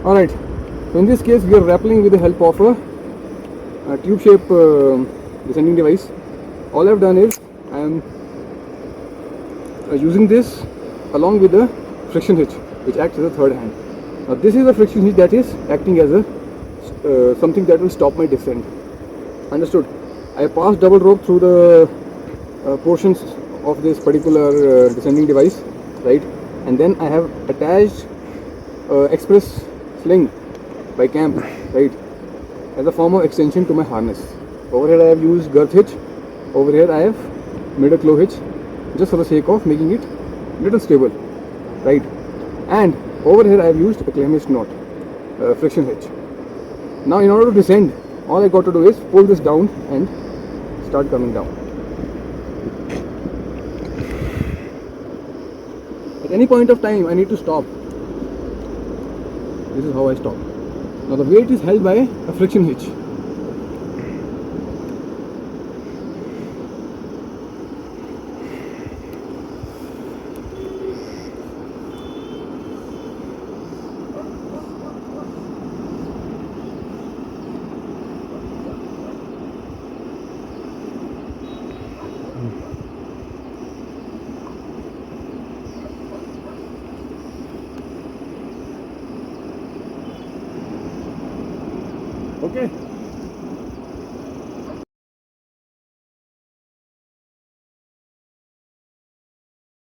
Alright, so in this case we are rappelling with the help of a tube shape descending device. All I've done is I am using this along with the friction hitch, which acts as a third hand. Now this is a friction hitch that is acting as a something that will stop my descent. Understood? I passed double rope through the portions of this particular descending device, right? And then I have attached express sling by camp, right, as a form of extension to my harness. Over here I have used girth hitch. Over here I have made a claw hitch, just for the sake of making it little stable, right? And over here I have used a claim hitch knot, friction hitch. Now in order to descend, all I got to do is pull this down and start coming down. At any point of time I need to stop. This is how I stop. Now the weight is held by a friction hitch. Okay.